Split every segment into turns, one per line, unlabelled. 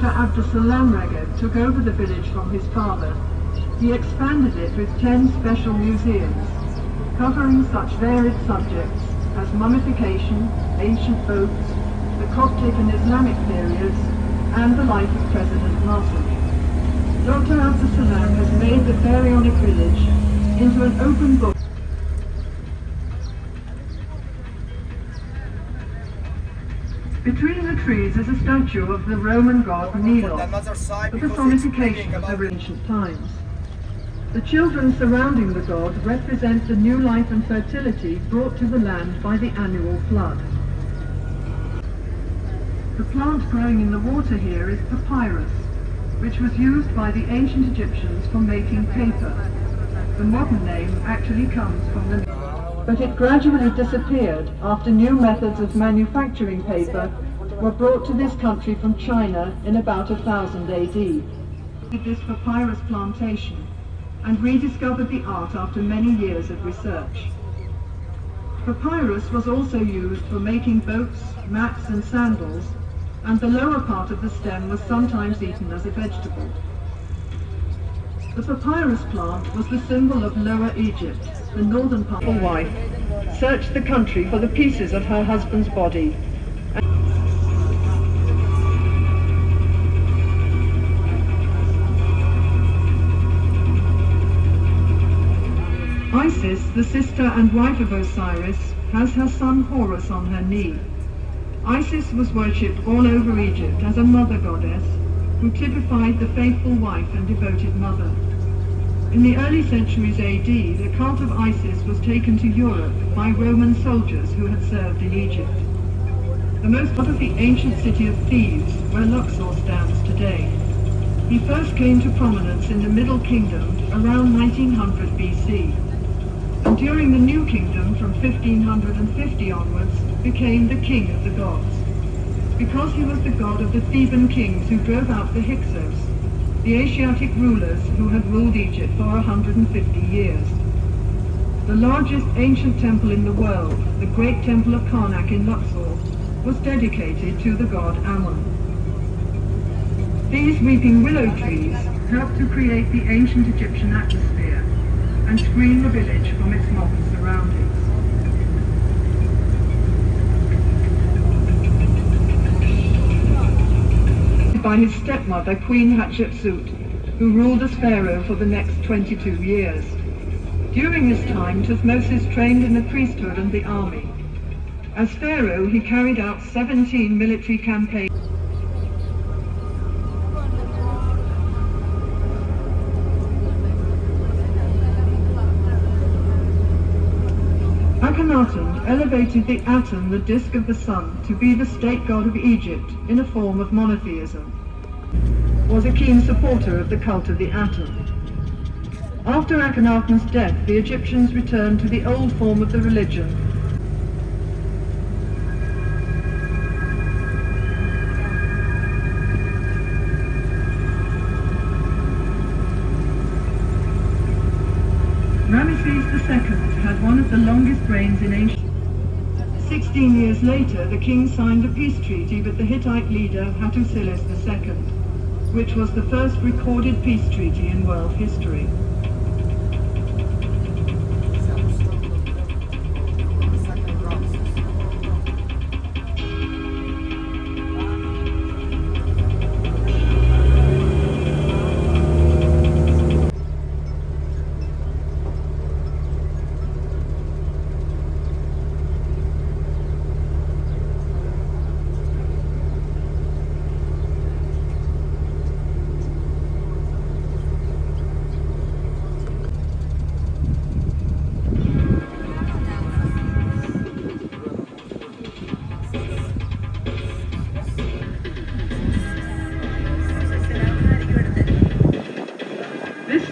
After Abdus-Salam Reged took over the village from his father, he expanded it with 10 special museums, covering such varied subjects as mummification, ancient boats, the Coptic and Islamic periods, and the life of President Nasser. Dr. Abdus-Salam has made the Pharaonic village into an open book. Between the trees is a statue of the Roman god Milos, the personification of the ancient times. The children surrounding the god represent the new life and fertility brought to the land by the annual flood. The plant growing in the water here is papyrus, which was used by the ancient Egyptians for making paper. The modern name actually comes from the but it gradually disappeared after new methods of manufacturing paper were brought to this country from China in about 1000 AD. Did this papyrus plantation and rediscovered the art after many years of research. Papyrus was also used for making boats, mats and sandals, and the lower part of the stem was sometimes eaten as a vegetable. The papyrus plant was the symbol of Lower Egypt, the northern part. The wife searched the country for the pieces of her husband's body. Isis, the sister and wife of Osiris, has her son Horus on her knee. Isis was worshipped all over Egypt as a mother goddess who typified the faithful wife and devoted mother. In the early centuries AD, the cult of Isis was taken to Europe by Roman soldiers who had served in Egypt. The most part of the ancient city of Thebes, where Luxor stands today. He first came to prominence in the Middle Kingdom around 1900 BC, and during the New Kingdom from 1550 onwards became the king of the gods. Because he was the god of the Theban kings who drove out the Hyksos, the Asiatic rulers who had ruled Egypt for 150 years. The largest ancient temple in the world, the Great Temple of Karnak in Luxor, was dedicated to the god Ammon. These weeping willow trees helped to create the ancient Egyptian atmosphere and screen the village from its modern surroundings. By his stepmother, Queen Hatshepsut, who ruled as pharaoh for the next 22 years. During this time, Thutmose trained in the priesthood and the army. As pharaoh, he carried out 17 military campaigns. Akhenaten elevated the Aten, the disk of the sun, to be the state god of Egypt in a form of monotheism. Was a keen supporter of the cult of the Aten. After Akhenaten's death, the Egyptians returned to the old form of the religion. Ramesses II had one of the longest reigns in ancient. 16 years later, the king signed a peace treaty with the Hittite leader Hattusilus II, which was the first recorded peace treaty in world history.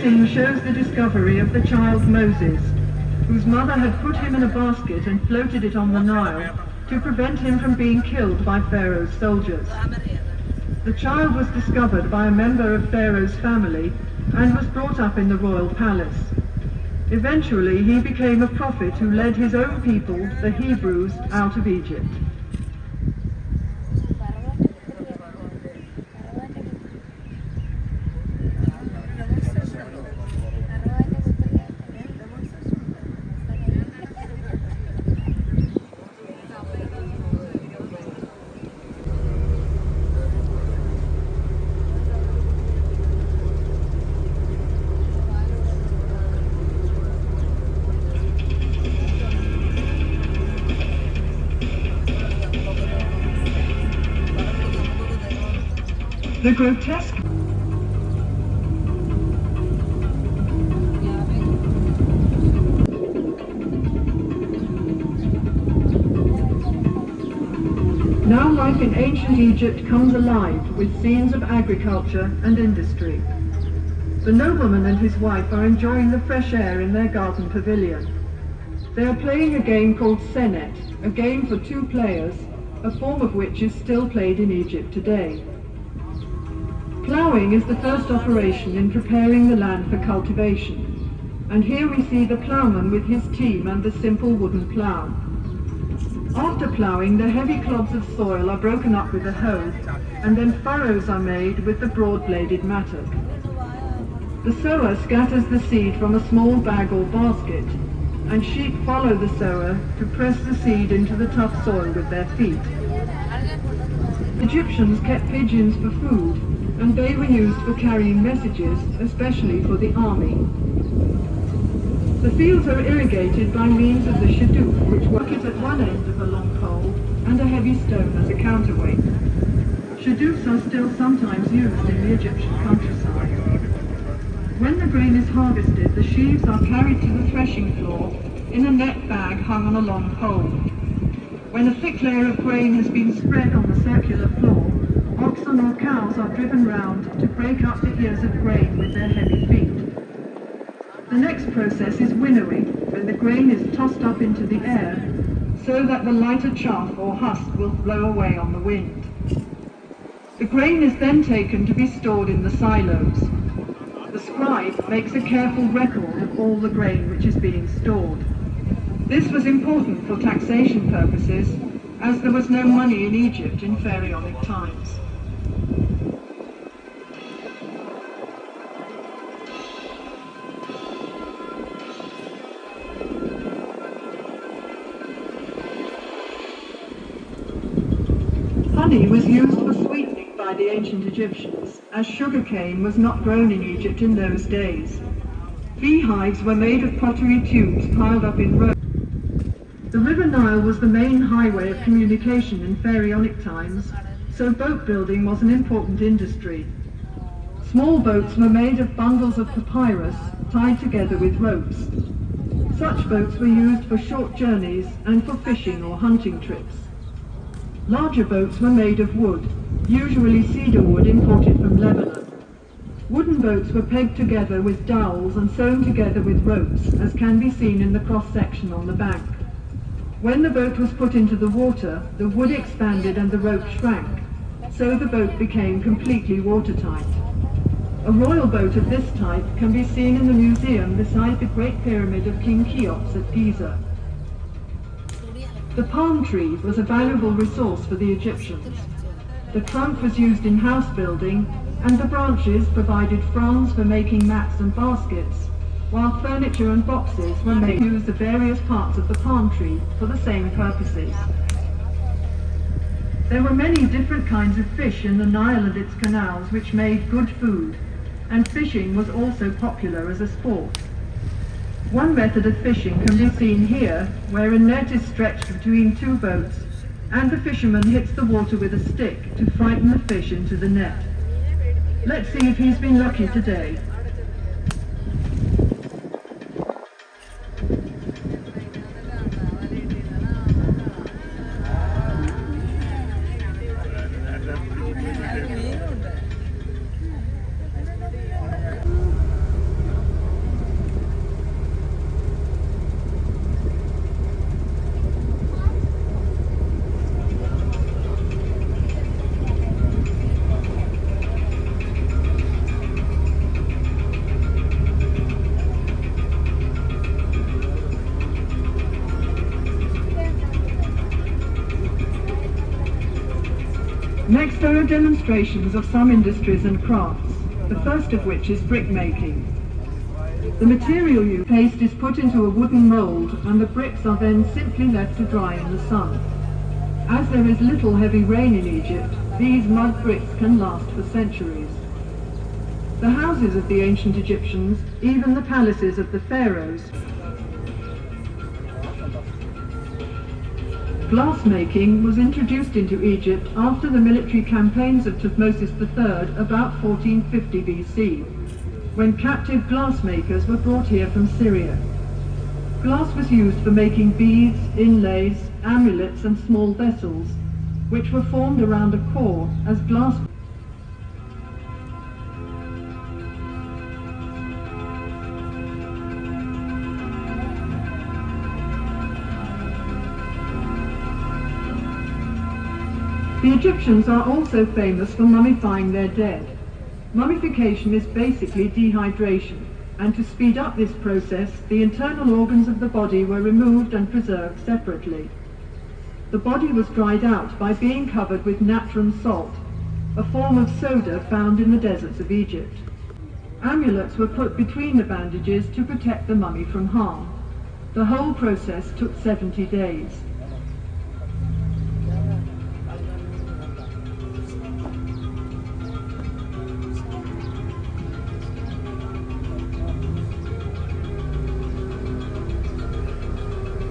Scene shows the discovery of the child Moses, whose mother had put him in a basket and floated it on the Nile to prevent him from being killed by Pharaoh's soldiers. The child was discovered by a member of Pharaoh's family and was brought up in the royal palace. Eventually, he became a prophet who led his own people, the Hebrews, out of Egypt. The grotesque Now life in ancient Egypt comes alive with scenes of agriculture and industry. The nobleman and his wife are enjoying the fresh air in their garden pavilion. They are playing a game called senet, a game for 2 players, a form of which is still played in Egypt today. Ploughing is the first operation in preparing the land for cultivation, and here we see the ploughman with his team and the simple wooden plough. After ploughing, the heavy clods of soil are broken up with a hoe, and then furrows are made with the broad-bladed mattock. The sower scatters the seed from a small bag or basket, and sheep follow the sower to press the seed into the tough soil with their feet. Egyptians kept pigeons for food, and they were used for carrying messages, especially for the army. The fields are irrigated by means of the shadoof, which work it at one end of a long pole and a heavy stone as a counterweight. Shadoofs are still sometimes used in the Egyptian countryside. When the grain is harvested, the sheaves are carried to the threshing floor in a net bag hung on a long pole. When a thick layer of grain has been spread on the circular floor, oxen or cows are driven round to break up the ears of grain with their heavy feet. The next process is winnowing, when the grain is tossed up into the air so that the lighter chaff or husk will blow away on the wind. The grain is then taken to be stored in the silos. The scribe makes a careful record of all the grain which is being stored. This was important for taxation purposes, as there was no money in Egypt in Pharaonic times. Honey was used for sweetening by the ancient Egyptians, as sugarcane was not grown in Egypt in those days. Beehives were made of pottery tubes piled up in rows. The River Nile was the main highway of communication in Pharaonic times, so boat building was an important industry. Small boats were made of bundles of papyrus tied together with ropes. Such boats were used for short journeys and for fishing or hunting trips. Larger boats were made of wood, usually cedar wood imported from Lebanon. Wooden boats were pegged together with dowels and sewn together with ropes, as can be seen in the cross-section on the bank. When the boat was put into the water, the wood expanded and the rope shrank, so the boat became completely watertight. A royal boat of this type can be seen in the museum beside the Great Pyramid of King Cheops at Giza. The palm tree was a valuable resource for the Egyptians. The trunk was used in house building, and the branches provided fronds for making mats and baskets, while furniture and boxes were made to use the various parts of the palm tree for the same purposes. There were many different kinds of fish in the Nile and its canals which made good food, and fishing was also popular as a sport. One method of fishing can be seen here, where a net is stretched between 2 boats, and the fisherman hits the water with a stick to frighten the fish into the net. Let's see if he's been lucky today. Next there are demonstrations of some industries and crafts, the first of which is brick making. The material used, paste is put into a wooden mould and the bricks are then simply left to dry in the sun. As there is little heavy rain in Egypt, these mud bricks can last for centuries. The houses of the ancient Egyptians, even the palaces of the pharaohs, Glassmaking was introduced into Egypt after the military campaigns of Thutmose III about 1450 BC, when captive glassmakers were brought here from Syria. Glass was used for making beads, inlays, amulets and small vessels, which were formed around a core as glass. The Egyptians are also famous for mummifying their dead. Mummification is basically dehydration, and to speed up this process, the internal organs of the body were removed and preserved separately. The body was dried out by being covered with natron salt, a form of soda found in the deserts of Egypt. Amulets were put between the bandages to protect the mummy from harm. The whole process took 70 days.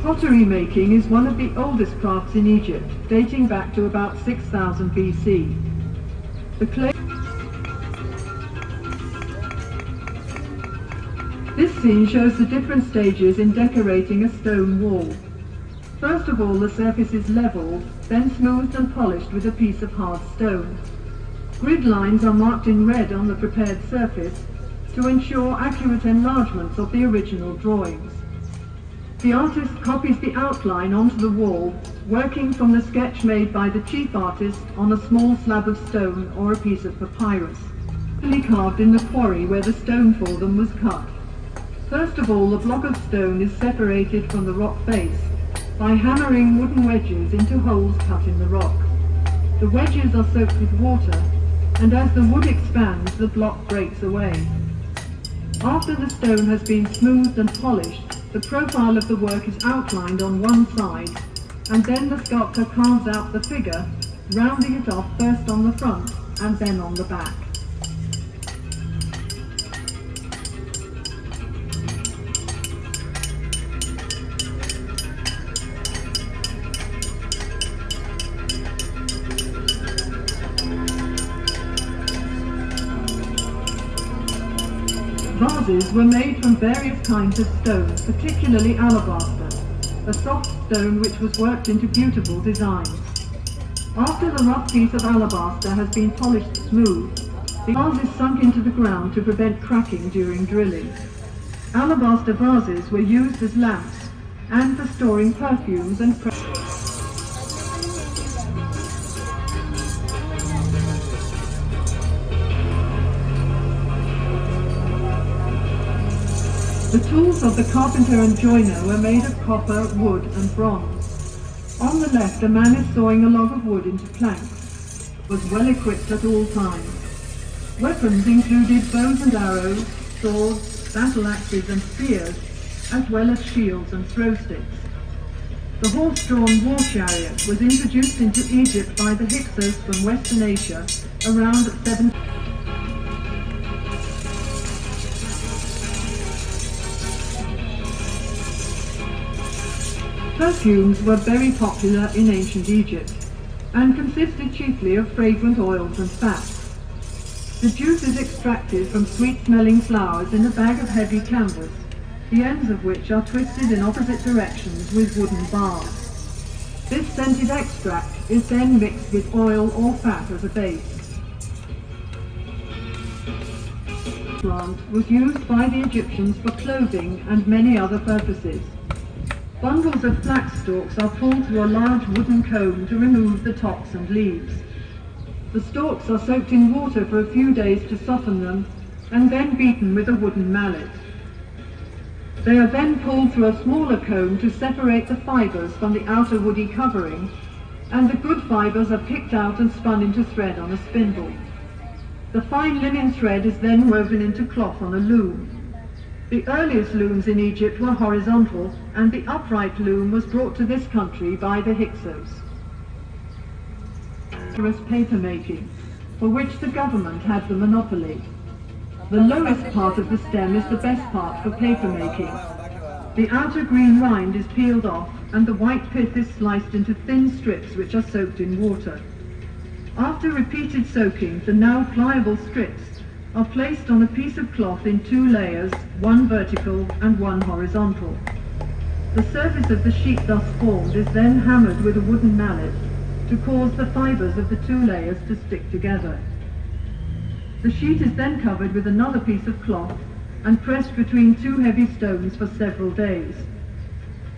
Pottery making is one of the oldest crafts in Egypt, dating back to about 6000 BC. The clay. This scene shows the different stages in decorating a stone wall. First of all, the surface is leveled, then smoothed and polished with a piece of hard stone. Grid lines are marked in red on the prepared surface to ensure accurate enlargements of the original drawings. The artist copies the outline onto the wall, working from the sketch made by the chief artist on a small slab of stone or a piece of papyrus, carved in the quarry where the stone for them was cut. First of all, the block of stone is separated from the rock face by hammering wooden wedges into holes cut in the rock. The wedges are soaked with water, and as the wood expands, the block breaks away. After the stone has been smoothed and polished, the profile of the work is outlined on one side, and then the sculptor carves out the figure, rounding it off first on the front and then on the back. Vases were made from various kinds of stones, particularly alabaster, a soft stone which was worked into beautiful designs. After the rough piece of alabaster has been polished smooth, the vase is sunk into the ground to prevent cracking during drilling. Alabaster vases were used as lamps and for storing perfumes and The tools of the carpenter and joiner were made of copper, wood and bronze. On the left, a man is sawing a log of wood into planks. Was well equipped at all times. Weapons included bows and arrows, swords, battle axes and spears, as well as shields and throw sticks. The horse-drawn war chariot was introduced into Egypt by the Hyksos from Western Asia around 7. Perfumes were very popular in ancient Egypt and consisted chiefly of fragrant oils and fats. The juice is extracted from sweet-smelling flowers in a bag of heavy canvas, the ends of which are twisted in opposite directions with wooden bars. This scented extract is then mixed with oil or fat as a base. The plant was used by the Egyptians for clothing and many other purposes. Bundles of flax stalks are pulled through a large wooden comb to remove the tops and leaves. The stalks are soaked in water for a few days to soften them, and then beaten with a wooden mallet. They are then pulled through a smaller comb to separate the fibers from the outer woody covering, and the good fibers are picked out and spun into thread on a spindle. The fine linen thread is then woven into cloth on a loom. The earliest looms in Egypt were horizontal, and the upright loom was brought to this country by the Hyksos. Paper making, for which the government had the monopoly. The lowest part of the stem is the best part for paper making. The outer green rind is peeled off and the white pith is sliced into thin strips which are soaked in water. After repeated soaking, the now pliable strips are placed on a piece of cloth in 2 layers, one vertical and one horizontal. The surface of the sheet thus formed is then hammered with a wooden mallet to cause the fibers of the 2 layers to stick together. The sheet is then covered with another piece of cloth and pressed between 2 heavy stones for several days.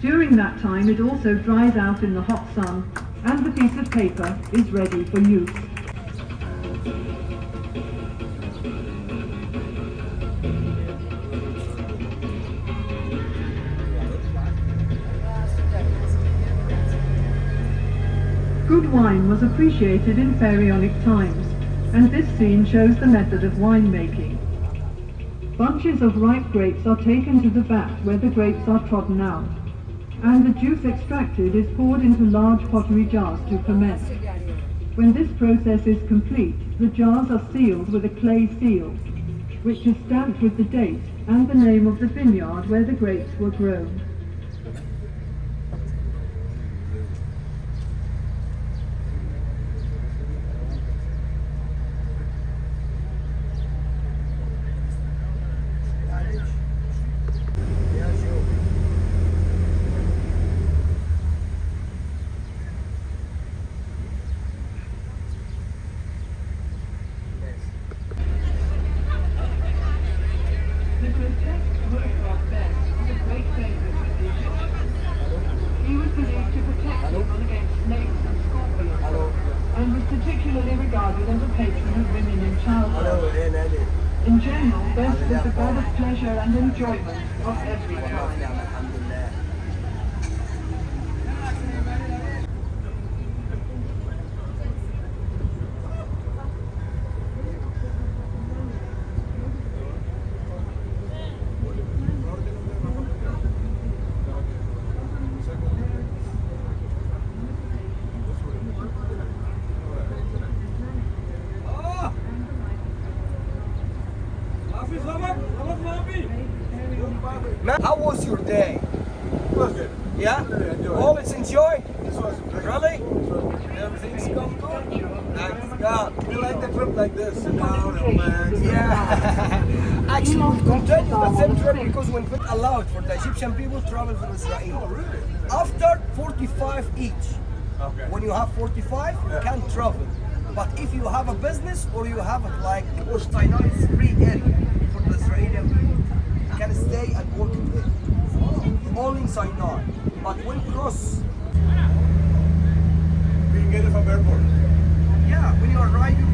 During that time it also dries out in the hot sun and the piece of paper is ready for use. Good wine was appreciated in Pharaonic times, and this scene shows the method of winemaking. Bunches of ripe grapes are taken to the vat where the grapes are trodden out, and the juice extracted is poured into large pottery jars to ferment. When this process is complete, the jars are sealed with a clay seal, which is stamped with the date and the name of the vineyard where the grapes were grown. And was particularly regarded as a patron of women in childbirth. In general, this was the god of pleasure and enjoyment of every kind.
How was your day?
It was good.
Yeah?
Yeah, enjoy.
Always enjoy?
This was great.
Really? Everything's come good? Thanks God.
We like the trip like this, sit down and relax.
Yeah. Actually, we'll continue the same trip because when it allowed for the Egyptian people to travel from Israel.
Oh, really?
After 45 each.
Okay.
When you have 45, you can travel. But if you have a business or you have it like Sinai is free area for the Israeli people, you can stay and work there. Only in Sinai. But when cross,
We can get it from airport.
yeah, when you arrive, you